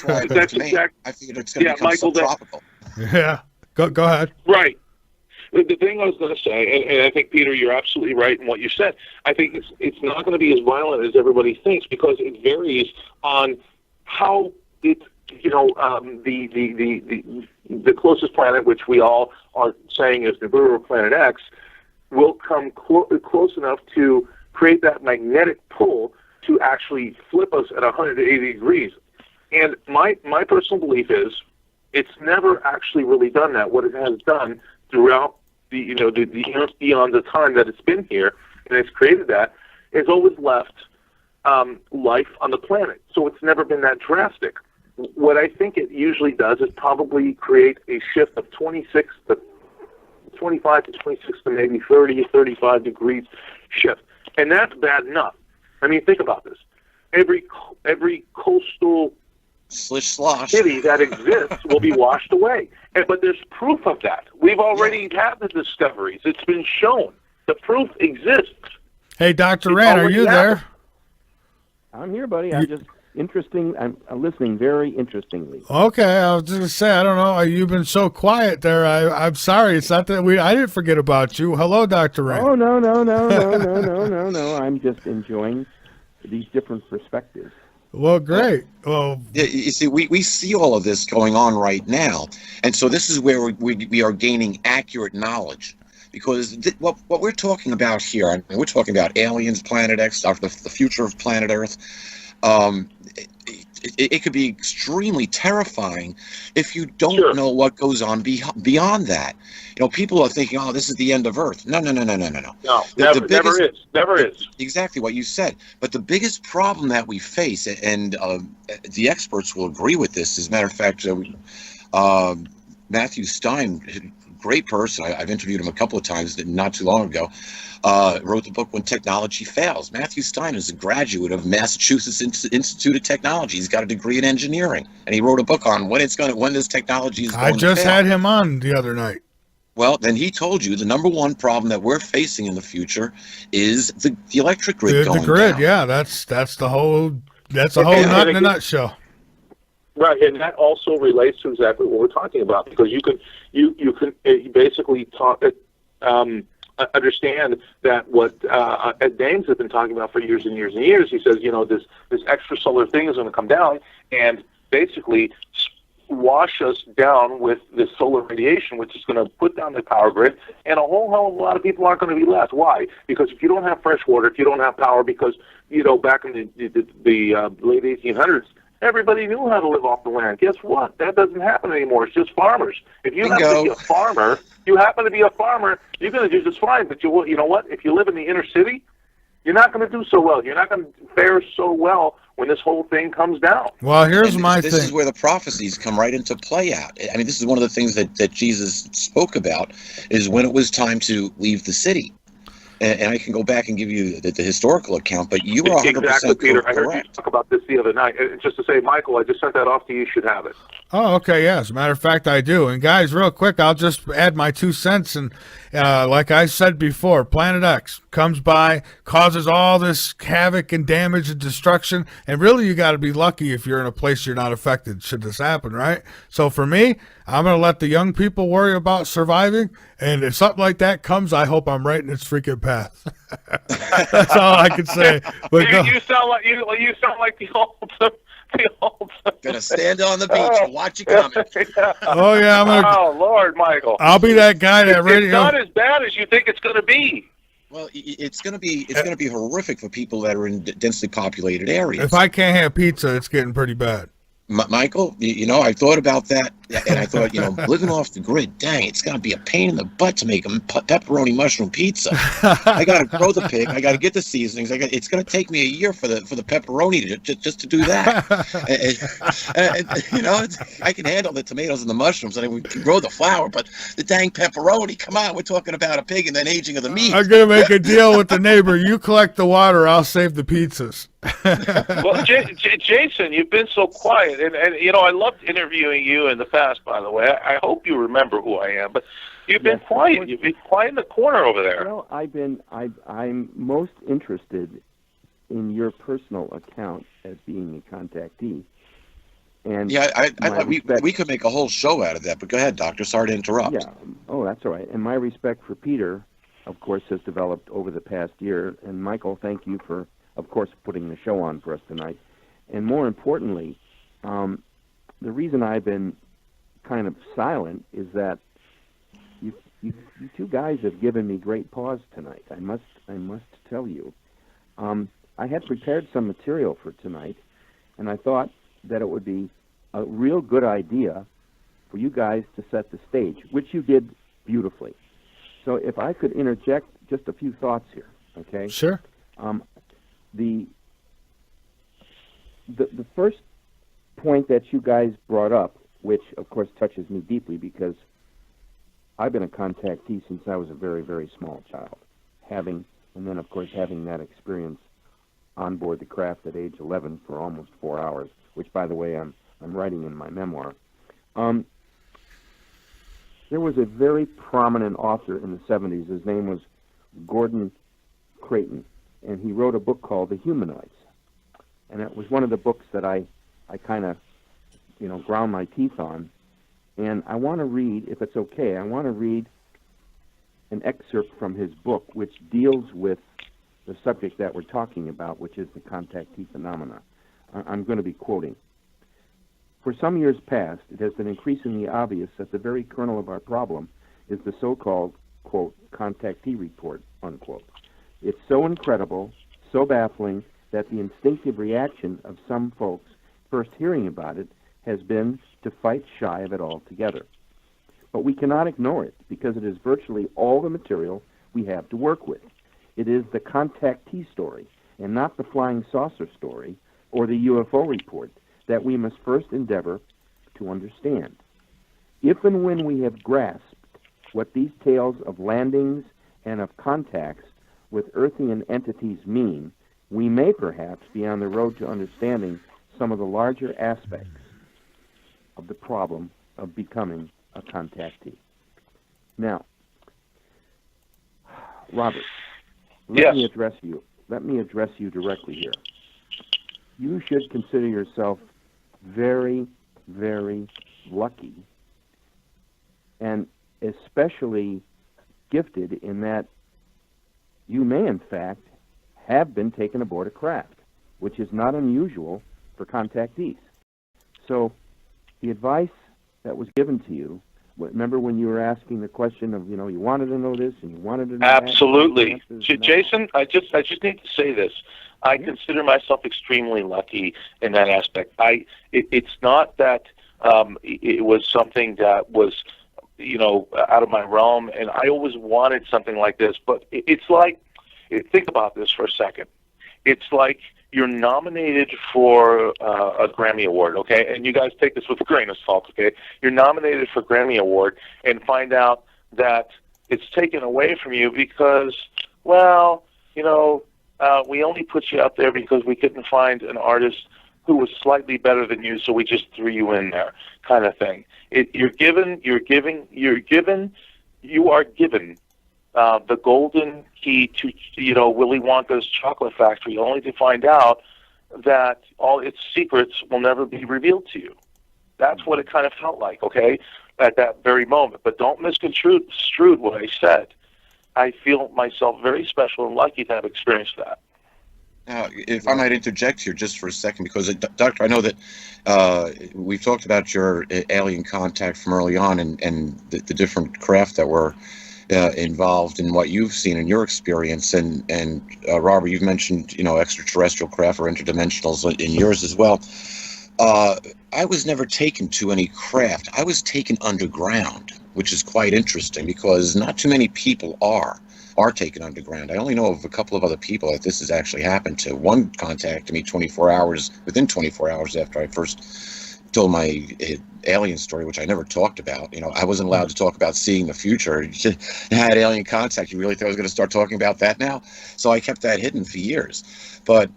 figured it's going to become subtropical. Yeah, go ahead. Right. The thing I was going to say, and I think, Peter, you're absolutely right in what you said. I think it's not going to be as violent as everybody thinks, because it varies on how it, the closest planet, which we all are saying is Nibiru, Planet X, will come close enough to create that magnetic pull to actually flip us at 180 degrees. And my personal belief is it's never actually really done that. What it has done throughout the beyond the time that it's been here, and it's created that, has always left life on the planet. So it's never been that drastic. What I think it usually does is probably create a shift of 25 to 26 to maybe 30 or 35 degrees shift. And that's bad enough. I mean, think about this. Every coastal city that exists will be washed away. But there's proof of that. We've already had the discoveries. It's been shown. The proof exists. Hey, Dr. Rand, are you there? I'm here, buddy. I'm just interesting. I'm listening very interestingly. Okay, I was just going to say, I don't know. You've been so quiet there. I'm sorry. It's not that I didn't forget about you. Hello, Dr. Rand. Oh, no. I'm just enjoying these different perspectives. Well, great. Well, you see, we see all of this going on right now, and so this is where we are gaining accurate knowledge, because what we're talking about here, I mean, we're talking about aliens, Planet X, the future of planet Earth. It could be extremely terrifying if you don't know what goes on beyond that. People are thinking, "Oh, this is the end of Earth." No. No, never is. Exactly what you said. But the biggest problem that we face, and the experts will agree with this, as a matter of fact, Matthew Stein, great person. I've interviewed him a couple of times not too long ago. Wrote the book When Technology Fails. Matthew Stein is a graduate of Massachusetts Institute of Technology. He's got a degree in engineering, and he wrote a book on when this technology is going to fail. I just had him on the other night. Well, then he told you the number one problem that we're facing in the future is the electric grid going down. The grid, down. yeah, that's the whole nut in a nutshell. Right, and that also relates to exactly what we're talking about, because you can basically understand that what Ed Dames has been talking about for years and years and years. He says, this extrasolar thing is going to come down and basically wash us down with this solar radiation, which is going to put down the power grid, and a whole hell of a lot of people aren't going to be left. Why? Because if you don't have fresh water, if you don't have power, because back in the late 1800s, everybody knew how to live off the land. Guess what? That doesn't happen anymore. It's just farmers. If you happen to be a farmer, you're going to do just fine. But you know what? If you live in the inner city, you're not going to do so well. You're not going to fare so well when this whole thing comes down. Well, here's And my this thing. is where the prophecies come right into play out. I mean, this is one of the things that Jesus spoke about, is when it was time to leave the city. And I can go back and give you the historical account, but you are 100% Exactly, Peter. I heard you correct. talk about this the other night. Just to say, Michael, I just sent that off to you. You should have it. Oh, okay, yeah. As a matter of fact, I do. And guys, real quick, I'll just add my 2 cents. And like I said before, Planet X comes by, causes all this havoc and damage and destruction. And really, you got to be lucky if you're in a place you're not affected should this happen, right? So for me, I'm going to let the young people worry about surviving. And if something like that comes, I hope I'm right in its freaking path. That's all I can say. But You sound like you sound like the old. Gonna stand on the beach and watch you coming. oh yeah, I'm gonna. Oh Lord, Michael. I'll be that guy that It's radio. not as bad as you think it's going to be. Well, it's gonna be horrific for people that are in densely populated areas. If I can't have pizza, it's getting pretty bad. Michael, I thought about that, and I thought, living off the grid, dang, it's going to be a pain in the butt to make a pepperoni mushroom pizza. I got to grow the pig, I got to get the seasonings. It's going to take me a year for the pepperoni just to do that. I can handle the tomatoes and the mushrooms, and we can grow the flour, but the dang pepperoni, come on, we're talking about a pig and then aging of the meat. I'm gonna make a deal with the neighbor. You collect the water, I'll save the pizzas. Well, Jason, you've been so quiet, and I loved interviewing you in the past. By the way, I hope you remember who I am, but you've been quiet. You've been quiet in the corner over there. Well, I'm most interested in your personal account as being a contactee. And yeah, I thought we could make a whole show out of that, but go ahead, Doctor. Sorry to interrupt. Yeah. Oh, that's all right. And my respect for Peter, of course, has developed over the past year. And Michael, thank you for, of course, putting the show on for us tonight. And more importantly, the reason I've been kind of silent is that you two guys have given me great pause tonight. I must tell you. I had prepared some material for tonight, and I thought that it would be a real good idea for you guys to set the stage, which you did beautifully. So if I could interject just a few thoughts here, okay? Sure. The first point that you guys brought up, which of course touches me deeply because I've been a contactee since I was a very, very small child, having that experience on board the craft at age 11 for almost 4 hours, which, by the way, I'm writing in my memoir. There was a very prominent author in the 70s. His name was Gordon Creighton, and he wrote a book called The Humanoids. And it was one of the books that I kind of, ground my teeth on. And I want to read, if it's okay, I want to read an excerpt from his book, which deals with the subject that we're talking about, which is the contactee phenomena. I'm going to be quoting. For some years past, it has been increasingly obvious that the very kernel of our problem is the so-called, quote, contactee report, unquote. It's so incredible, so baffling, that the instinctive reaction of some folks first hearing about it has been to fight shy of it altogether. But we cannot ignore it because it is virtually all the material we have to work with. It is the contactee story, and not the flying saucer story or the UFO report, that we must first endeavor to understand. If and when we have grasped what these tales of landings and of contacts with Earthian entities mean, we may perhaps be on the road to understanding some of the larger aspects of the problem of becoming a contactee. Now, Robert, let me address you. Let me address you directly here. You should consider yourself very, very lucky, and especially gifted in that you may, in fact, have been taken aboard a craft, which is not unusual for contactees. So the advice that was given to you, remember when you were asking the question of, you wanted to know this and you wanted to know Absolutely. that? Jason, I just need to say this. I consider myself extremely lucky in that aspect. It's not that it was something that was, out of my realm, and I always wanted something like this. But it's like think about this for a second. It's like you're nominated for a Grammy Award, okay? And you guys take this with a grain of salt, okay? You're nominated for a Grammy Award and find out that it's taken away from you because, well, we only put you up there because we couldn't find an artist who was slightly better than you, so we just threw you in there, kind of thing. You are given the golden key to, Willy Wonka's chocolate factory, only to find out that all its secrets will never be revealed to you. That's what it kind of felt like, okay, at that very moment. But don't misconstrue what I said. I feel myself very special and lucky to have experienced that. Now, if I might interject here just for a second, because, Doctor, I know that we've talked about your alien contact from early on and the different craft that were involved in what you've seen in your experience. And Robert, you've mentioned, extraterrestrial craft or interdimensionals in yours as well. I was never taken to any craft. I was taken underground, which is quite interesting because not too many people are taken underground. I only know of a couple of other people that this has actually happened to. One contacted me within 24 hours after I first told my alien story, which I never talked about. I wasn't allowed to talk about seeing the future. I had alien contact. You really thought I was going to start talking about that now? So I kept that hidden for years. But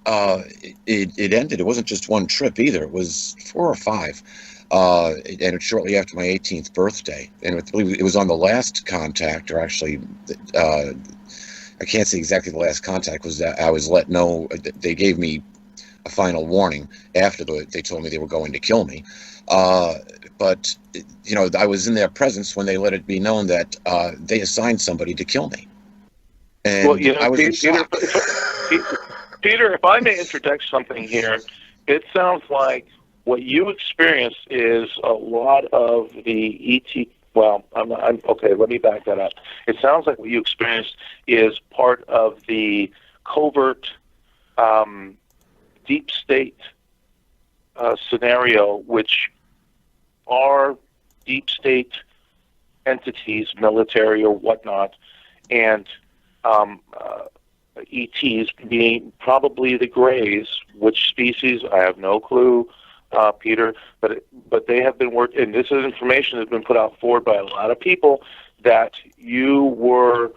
it ended. It wasn't just one trip either. It was 4 or 5. And it's shortly after my 18th birthday. And I believe it was on the last contact, or actually, I can't say exactly the last contact, was that I was let know. They gave me a final warning after they told me they were going to kill me. But I was in their presence when they let it be known that they assigned somebody to kill me. And well, I was in shock. Peter, if I may interject something here, it sounds like what you experienced is a lot of the ET. Well, okay. Let me back that up. It sounds like what you experienced is part of the covert, deep state scenario, which are deep state entities, military or whatnot, and ETs being probably the Greys. Which species? I have no clue. Peter, but they have been working, and this is information that's been put out forward by a lot of people, that you were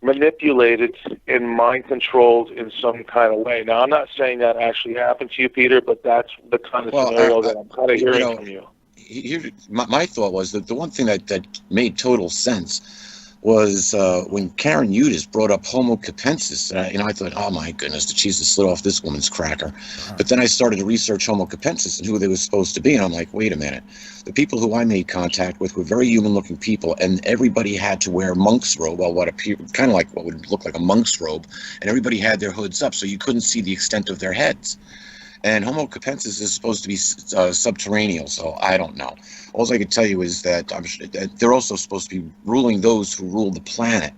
manipulated and mind controlled in some kind of way. Now, I'm not saying that actually happened to you, Peter, but that's the kind of scenario that I'm kind of hearing from you. Here, my thought was that the one thing that made total sense was when Karen Udis brought up Homo capensis. And I thought, oh my goodness, the cheese has slid off this woman's cracker. But then I started to research Homo capensis and who they were supposed to be, and I'm like, wait a minute. The people who I made contact with were very human-looking people, and everybody had to wear monk's robe, well, what appeared kind of like what would look like a monk's robe, and everybody had their hoods up, so you couldn't see the extent of their heads. And Homo capensis is supposed to be subterranean, so I don't know. All I can tell you is that they're also supposed to be ruling those who rule the planet.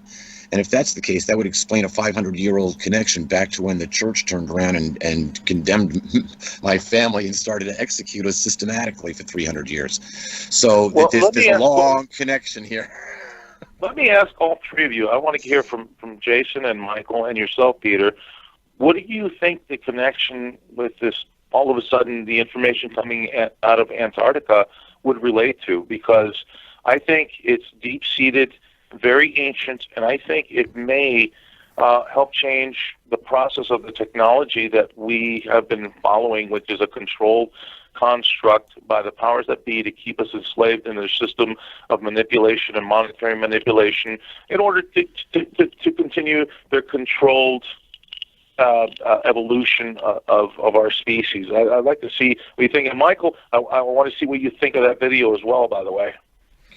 And if that's the case, that would explain a 500-year-old connection back to when the church turned around and condemned my family and started to execute us systematically for 300 years. So there's a long connection here. Let me ask all three of you. I want to hear from Jason and Michael and yourself, Peter. What do you think the connection with this, all of a sudden, the information coming out of Antarctica would relate to? Because I think it's deep-seated, very ancient, and I think it may help change the process of the technology that we have been following, which is a controlled construct by the powers that be to keep us enslaved in their system of manipulation and monetary manipulation in order to continue their controlled evolution of our species. I'd like to see what you think. And Michael, I want to see what you think of that video as well, by the way.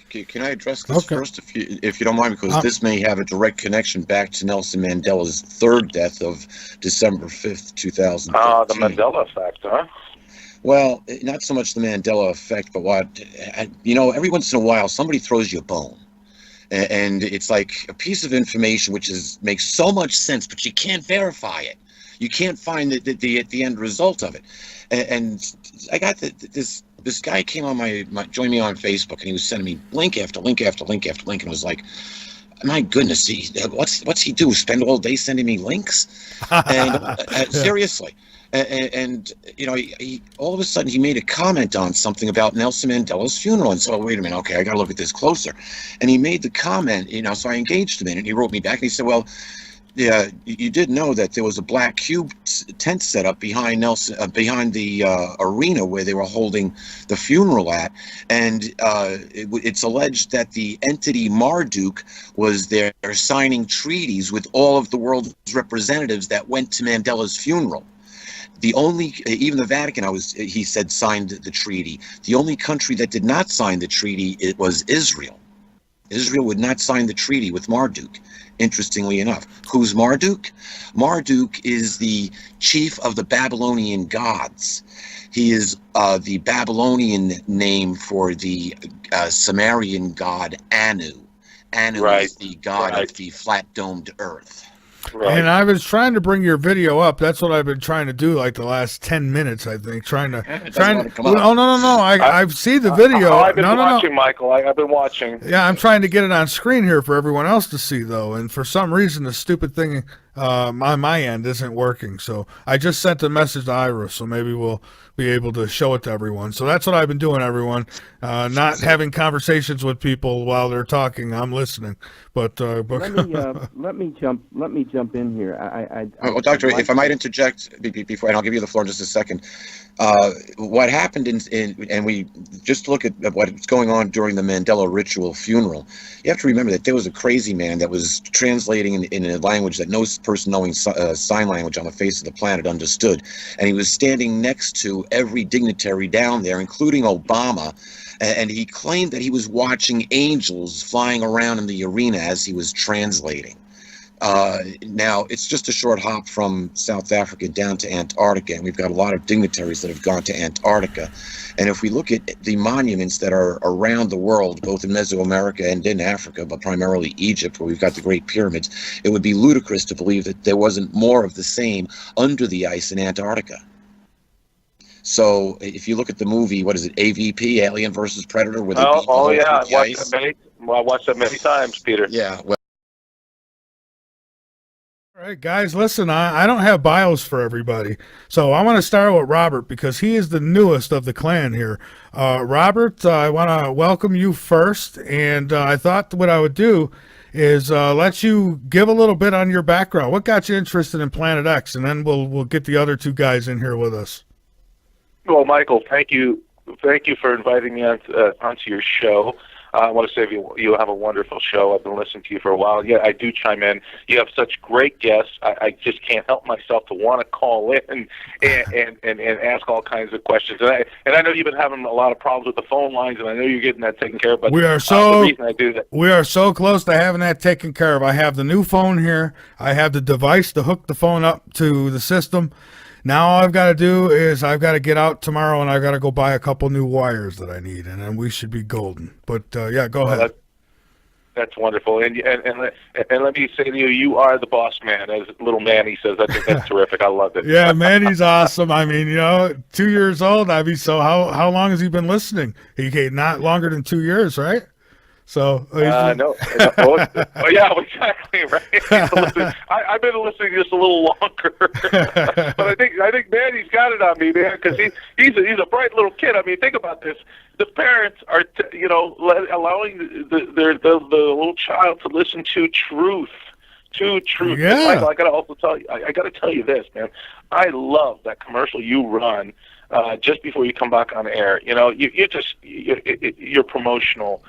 Can I address this first, if you don't mind, because this may have a direct connection back to Nelson Mandela's third death of December 5th, 2013. The Mandela effect, huh? Well, not so much the Mandela effect, but every once in a while somebody throws you a bone. And it's like a piece of information which makes so much sense, but you can't verify it. You can't find the end result of it. And I got this guy came on joined me on Facebook, and he was sending me link after link after link after link, and it was like, my goodness, what's he do? Spend all day sending me links? And seriously. And you know, he all of a sudden he made a comment on something about Nelson Mandela's funeral, and so wait a minute, okay, I got to look at this closer. And he made the comment, you know, so I engaged him in it. And he wrote me back, and he said, "Well, yeah, you did know that there was a black cube tent set up behind behind the arena where they were holding the funeral at, and it's alleged that the entity Marduk was there signing treaties with all of the world's representatives that went to Mandela's funeral." The only, even the Vatican, he said, signed the treaty. The only country that did not sign the treaty, it was Israel. Israel would not sign the treaty with Marduk, interestingly enough. Who's Marduk? Marduk is the chief of the Babylonian gods. He is the Babylonian name for the Sumerian god Anu. Anu is the god of the flat-domed earth. Right. And I was trying to bring your video up. That's what I've been trying to do, like the last 10 minutes, I think. Oh no! I've seen the video. I've been watching, Michael. I've been watching. Yeah, I'm trying to get it on screen here for everyone else to see, though. And for some reason, the stupid thing on my end isn't working. So I just sent a message to Ira, so maybe we'll be able to show it to everyone. So that's what I've been doing, everyone. Not having conversations with people while they're talking. I'm listening. But let me jump in here. Doctor, if I might interject before, and I'll give you the floor in just a second. What happened and we just look at what's going on during the Mandela ritual funeral. You have to remember that there was a crazy man that was translating in a language that no person knowing sign language on the face of the planet understood, and he was standing next to every dignitary down there, including Obama. And he claimed that he was watching angels flying around in the arena as he was translating. Now, it's just a short hop from South Africa down to Antarctica, and we've got a lot of dignitaries that have gone to Antarctica. And if we look at the monuments that are around the world, both in Mesoamerica and in Africa, but primarily Egypt, where we've got the Great Pyramids, it would be ludicrous to believe that there wasn't more of the same under the ice in Antarctica. So if you look at the movie, what is it, AVP, Alien versus Predator? Where yeah, I watched that many times, Peter. Yeah, well. All right, guys, listen, I don't have bios for everybody, so I want to start with Robert because he is the newest of the clan here. Robert, I want to welcome you first, and I thought what I would do is let you give a little bit on your background. What got you interested in Planet X, and then we'll get the other two guys in here with us. Well, Michael, thank you for inviting me onto your show. I want to say you have a wonderful show. I've been listening to you for a while. Yeah, I do chime in. You have such great guests. I just can't help myself to want to call in and ask all kinds of questions. And I know you've been having a lot of problems with the phone lines, and I know you're getting that taken care of. But we are the reason I do that. We are so close to having that taken care of. I have the new phone here. I have the device to hook the phone up to the system. Now all I've got to do is I've got to get out tomorrow and I've got to go buy a couple new wires that I need, and then we should be golden. But yeah, go ahead. That's wonderful. And let me say to you, you are the boss man, as little Manny says. I think that's terrific. I love it. Yeah, Manny's awesome. I mean, 2 years old. I mean, so how long has he been listening? Not longer than 2 years, right? So no. Oh, yeah, exactly, right. I've been listening just a little longer, but I think Manny's got it on me, man, because he's a bright little kid. I mean, think about this: the parents are allowing the little child to listen to truth. Yeah. Michael, I gotta tell you this, man. I love that commercial you run just before you come back on air. Your promotional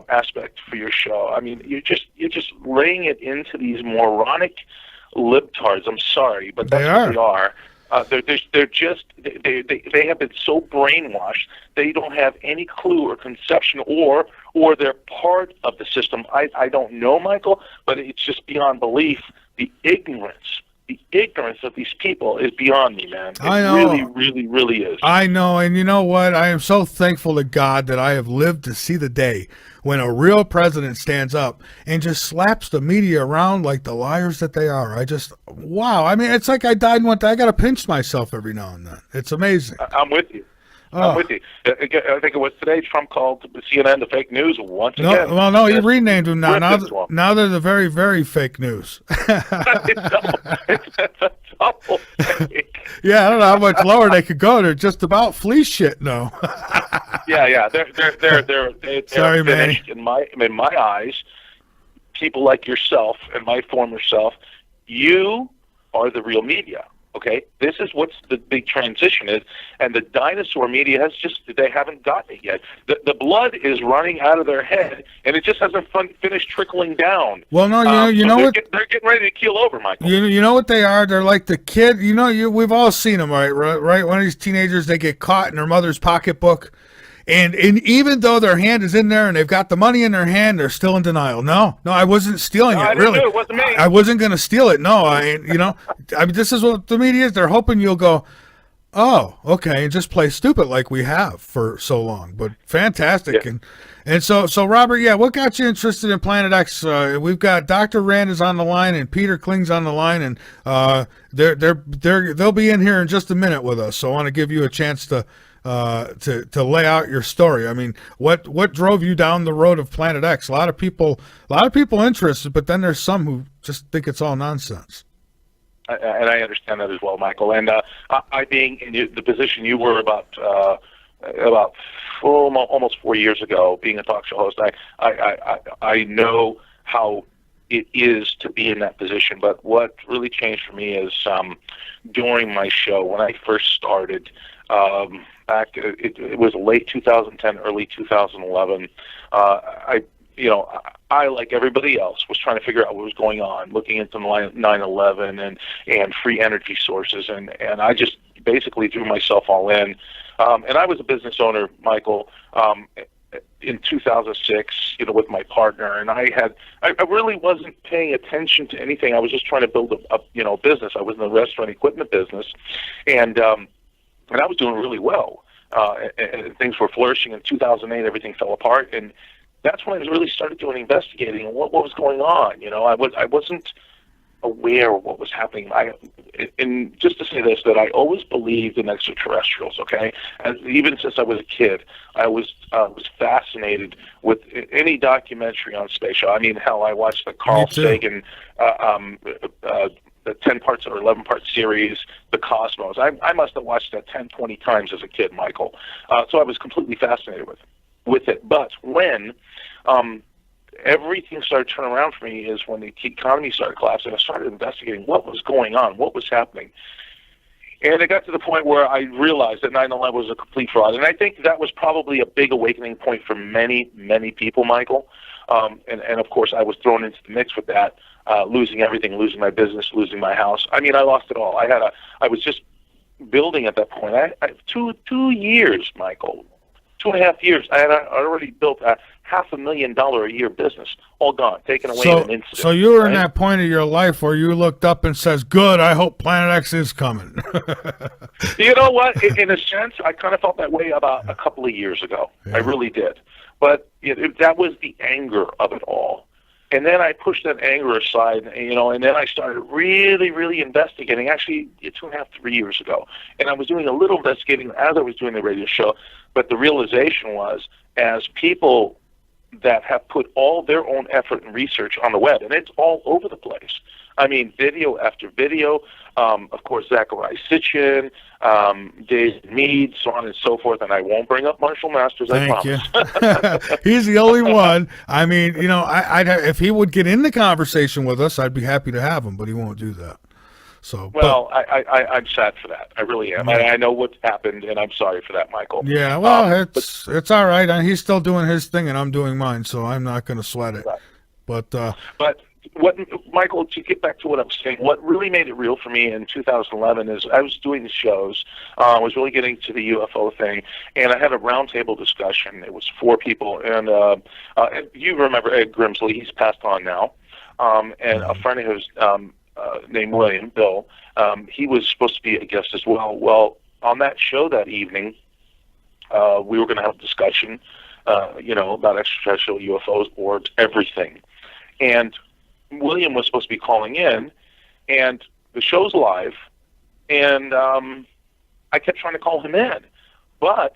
aspect for your show. I mean, you're just laying it into these moronic libtards. I'm sorry, but that's what they are. They have been so brainwashed they don't have any clue or conception or they're part of the system. I don't know, Michael, but it's just beyond belief. The ignorance of these people is beyond me, man. I know. Really, really, really is. I know, and you know what? I am so thankful to God that I have lived to see the day when a real president stands up and just slaps the media around like the liars that they are. Wow. I mean, it's like I died one day. I got to pinch myself every now and then. It's amazing. I'm with you. I'm with you. I think it was today Trump called CNN the fake news once No, again. well, no, he renamed them now. Ripped Now, into 'em. now they're the very, very fake news. It's a double fake. Yeah, I don't know how much lower they could go. They're just about flea shit now. Yeah. They're Sorry, finished in my eyes. People like yourself and my former self, you are the real media. Okay, this is what's the big transition is, and the dinosaur media they haven't gotten it yet. The blood is running out of their head, and it just hasn't finished trickling down. Well, no, you know what? They're getting ready to keel over, Michael. You know what they are? They're like the kid. We've all seen them, right? One of these teenagers, they get caught in their mother's pocketbook. And even though their hand is in there and they've got the money in their hand, they're still in denial. No, I wasn't stealing it. I didn't Really, do it. It wasn't me. I wasn't going to steal it. No, I mean, this is what the media is. They're hoping you'll go, oh, okay, and just play stupid like we have for so long. But fantastic, Yeah. and so Robert, yeah, what got you interested in Planet X? We've got Dr. Rand is on the line and Peter Kling's on the line, and they'll be in here in just a minute with us. So I want to give you a chance to lay out your story. I mean, what drove you down the road of Planet X? A lot of people interested, but then there's some who just think it's all nonsense. And I understand that as well, Michael. And I being in the position you were about almost 4 years ago, being a talk show host, I know how it is to be in that position. But what really changed for me is during my show when I first started. It was late 2010, early 2011. I, like everybody else, was trying to figure out what was going on, looking into 9/11 and free energy sources, and I just basically threw myself all in. And I was a business owner, Michael, in 2006, with my partner, and I really wasn't paying attention to anything. I was just trying to build a business. I was in the restaurant equipment business, and I was doing really well. And things were flourishing. In 2008, everything fell apart, and that's when I really started doing investigating and what was going on. I wasn't aware of what was happening. And just to say this, that I always believed in extraterrestrials. Okay, even since I was a kid, I was fascinated with any documentary on space. I mean, hell, I watched the Carl Sagan. The 10 parts or 11-part series, The Cosmos. I must have watched that 10, 20 times as a kid, Michael. So I was completely fascinated with it. But when everything started turning around for me is when the economy started collapsing. I started investigating what was going on, what was happening. And it got to the point where I realized that 9/11 was a complete fraud. And I think that was probably a big awakening point for many, many people, Michael. And of course, I was thrown into the mix with that. Losing everything, losing my business, losing my house. I mean, I lost it all. I was just building at that point. I 2 years, Michael, 2.5 years. I had already built a $500,000 a year business, all gone, taken away in an instant. So you were in that point of your life where you looked up and says, "Good, I hope Planet X is coming." You know what? In a sense, I kind of felt that way about a couple of years ago. Yeah. I really did. But that was the anger of it all. And then I pushed that anger aside, and then I started really, really investigating, actually 2.5, 3 years ago. And I was doing a little investigating as I was doing the radio show, but the realization was, as people that have put all their own effort and research on the web, and it's all over the place. I mean, video after video, of course, Zachariah Sitchin, Dave Mead, so on and so forth, and I won't bring up Marshall Masters, I promise. Thank you. He's the only one. I mean, I'd if he would get in the conversation with us, I'd be happy to have him, but he won't do that. So, well, I'm sad for that. I really am. I know what's happened, and I'm sorry for that, Michael. Yeah, well, it's all right. He's still doing his thing, and I'm doing mine, so I'm not going to sweat it. Right. But what, Michael, to get back to what I was saying, what really made it real for me in 2011 is I was doing the shows. I was really getting to the UFO thing, and I had a roundtable discussion. It was 4 people, and you remember Ed Grimsley. He's passed on now, and a friend of his named William, Bill, he was supposed to be a guest as well. Well, on that show that evening, we were going to have a discussion, about extraterrestrial UFOs, orbs, everything. And William was supposed to be calling in, and the show's live, and I kept trying to call him in. But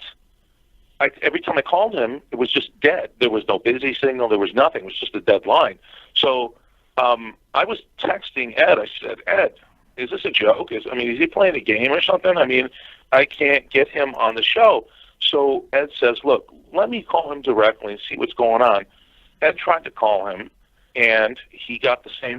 every time I called him, it was just dead. There was no busy signal. There was nothing. It was just a dead line. So I was texting Ed. I said, Ed, is this a joke? Is he playing a game or something? I can't get him on the show. So Ed says, look, let me call him directly and see what's going on. Ed tried to call him, and he got the same